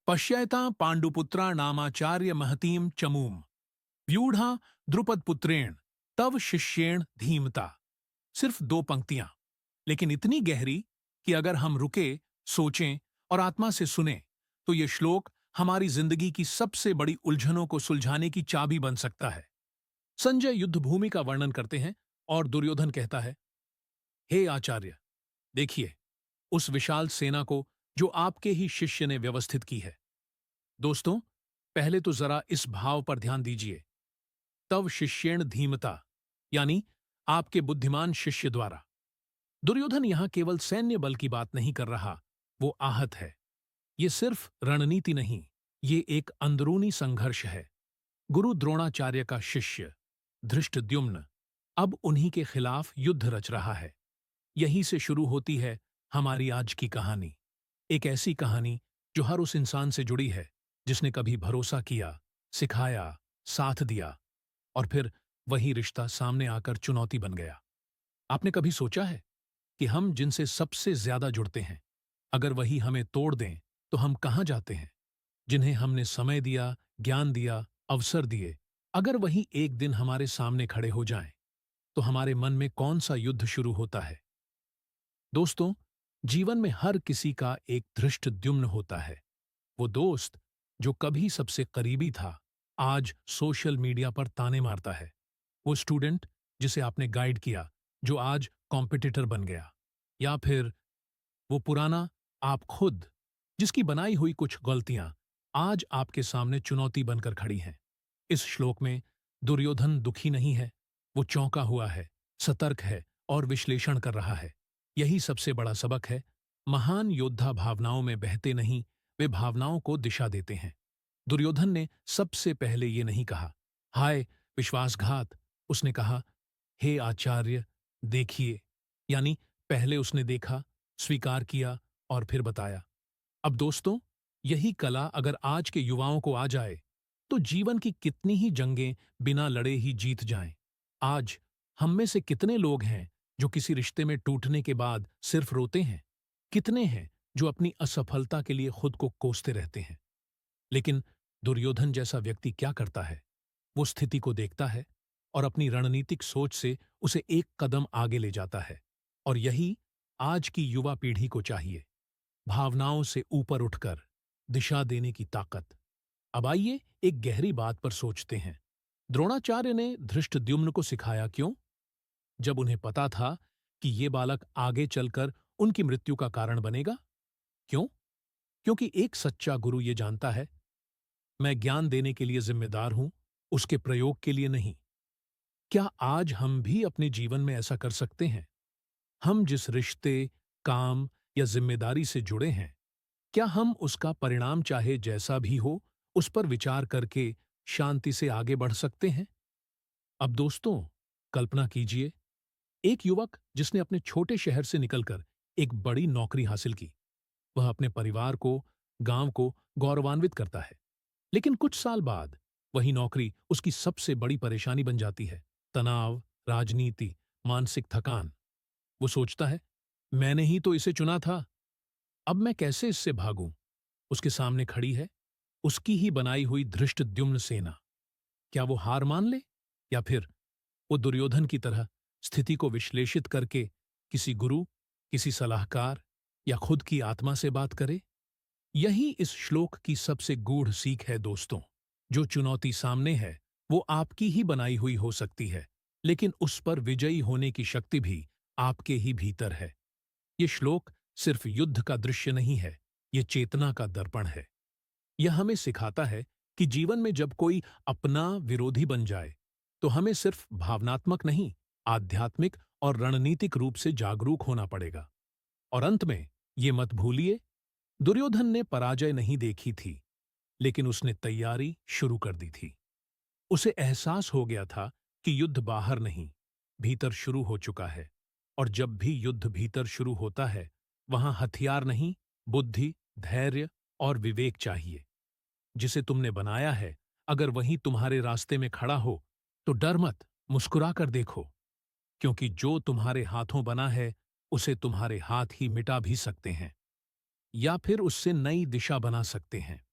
पश्यैतां पाण्डुपुत्रा नामाचार्य महतीं चमूम व्यूढ़ा द्रुपदपुत्रेण तव शिष्येण धीमता। सिर्फ दो पंक्तियां, लेकिन इतनी गहरी कि अगर हम रुके, सोचें और आत्मा से सुने तो ये श्लोक हमारी जिंदगी की सबसे बड़ी उलझनों को सुलझाने की चाबी बन सकता है। संजय युद्ध भूमि का वर्णन करते हैं और दुर्योधन कहता है, हे आचार्य, देखिए उस विशाल सेना को जो आपके ही शिष्य ने व्यवस्थित की है। दोस्तों, पहले तो जरा इस भाव पर ध्यान दीजिए, तव शिष्येण धीमता, यानी आपके बुद्धिमान शिष्य द्वारा। दुर्योधन यहां केवल सैन्य बल की बात नहीं कर रहा, वो आहत है। ये सिर्फ रणनीति नहीं, ये एक अंदरूनी संघर्ष है। गुरु द्रोणाचार्य का शिष्य धृष्टद्युम्न अब उन्हीं के खिलाफ युद्ध रच रहा है। यहीं से शुरू होती है हमारी आज की कहानी। एक ऐसी कहानी जो हर उस इंसान से जुड़ी है जिसने कभी भरोसा किया, सिखाया, साथ दिया और फिर वही रिश्ता सामने आकर चुनौती बन गया। आपने कभी सोचा है कि हम जिनसे सबसे ज्यादा जुड़ते हैं, अगर वही हमें तोड़ दें तो हम कहां जाते हैं? जिन्हें हमने समय दिया, ज्ञान दिया, अवसर दिए, अगर वही एक दिन हमारे सामने खड़े हो जाएं, तो हमारे मन में कौन सा युद्ध शुरू होता है? दोस्तों, जीवन में हर किसी का एक धृष्टद्युम्न होता है। वो दोस्त जो कभी सबसे करीबी था, आज सोशल मीडिया पर ताने मारता है। वो स्टूडेंट जिसे आपने गाइड किया, जो आज कॉम्पिटिटर बन गया। या फिर वो पुराना आप खुद, जिसकी बनाई हुई कुछ गलतियां आज आपके सामने चुनौती बनकर खड़ी हैं। इस श्लोक में दुर्योधन दुखी नहीं है, वो चौंका हुआ है, सतर्क है और विश्लेषण कर रहा है। यही सबसे बड़ा सबक है। महान योद्धा भावनाओं में बहते नहीं, वे भावनाओं को दिशा देते हैं। दुर्योधन ने सबसे पहले ये नहीं कहा, हाय विश्वासघात। उसने कहा, हे आचार्य, देखिए। यानी पहले उसने देखा, स्वीकार किया और फिर बताया। अब दोस्तों, यही कला अगर आज के युवाओं को आ जाए तो जीवन की कितनी ही जंगें बिना लड़े ही जीत जाएं। आज हम में से कितने लोग हैं जो किसी रिश्ते में टूटने के बाद सिर्फ रोते हैं? कितने हैं जो अपनी असफलता के लिए खुद को कोसते रहते हैं? लेकिन दुर्योधन जैसा व्यक्ति क्या करता है? वो स्थिति को देखता है और अपनी रणनीतिक सोच से उसे एक कदम आगे ले जाता है। और यही आज की युवा पीढ़ी को चाहिए, भावनाओं से ऊपर उठकर दिशा देने की ताकत। अब आइए एक गहरी बात पर सोचते हैं। द्रोणाचार्य ने धृष्टद्युम्न को सिखाया क्यों, जब उन्हें पता था कि ये बालक आगे चलकर उनकी मृत्यु का कारण बनेगा? क्यों? क्योंकि एक सच्चा गुरु ये जानता है, मैं ज्ञान देने के लिए जिम्मेदार हूं, उसके प्रयोग के लिए नहीं। क्या आज हम भी अपने जीवन में ऐसा कर सकते हैं? हम जिस रिश्ते, काम या जिम्मेदारी से जुड़े हैं, क्या हम उसका परिणाम चाहे जैसा भी हो, उस पर विचार करके शांति से आगे बढ़ सकते हैं? अब दोस्तों, कल्पना कीजिए, एक युवक जिसने अपने छोटे शहर से निकलकर एक बड़ी नौकरी हासिल की। वह अपने परिवार को, गांव को गौरवान्वित करता है। लेकिन कुछ साल बाद वही नौकरी उसकी सबसे बड़ी परेशानी बन जाती है। तनाव, राजनीति, मानसिक थकान। वो सोचता है, मैंने ही तो इसे चुना था, अब मैं कैसे इससे भागूं? उसके सामने खड़ी है उसकी ही बनाई हुई धृष्टद्युम्न सेना। क्या वो हार मान ले, या फिर वो दुर्योधन की तरह स्थिति को विश्लेषित करके किसी गुरु, किसी सलाहकार या खुद की आत्मा से बात करे? यही इस श्लोक की सबसे गूढ़ सीख है दोस्तों। जो चुनौती सामने है वो आपकी ही बनाई हुई हो सकती है, लेकिन उस पर विजयी होने की शक्ति भी आपके ही भीतर है। ये श्लोक सिर्फ युद्ध का दृश्य नहीं है, ये चेतना का दर्पण है। यह हमें सिखाता है कि जीवन में जब कोई अपना विरोधी बन जाए तो हमें सिर्फ भावनात्मक नहीं, आध्यात्मिक और रणनीतिक रूप से जागरूक होना पड़ेगा। और अंत में ये मत भूलिए, दुर्योधन ने पराजय नहीं देखी थी, लेकिन उसने तैयारी शुरू कर दी थी। उसे एहसास हो गया था कि युद्ध बाहर नहीं, भीतर शुरू हो चुका है। और जब भी युद्ध भीतर शुरू होता है, वहां हथियार नहीं, बुद्धि, धैर्य और विवेक चाहिए। जिसे तुमने बनाया है, अगर वही तुम्हारे रास्ते में खड़ा हो तो डर मत, मुस्कुरा कर देखो, क्योंकि जो तुम्हारे हाथों बना है उसे तुम्हारे हाथ ही मिटा भी सकते हैं या फिर उससे नई दिशा बना सकते हैं।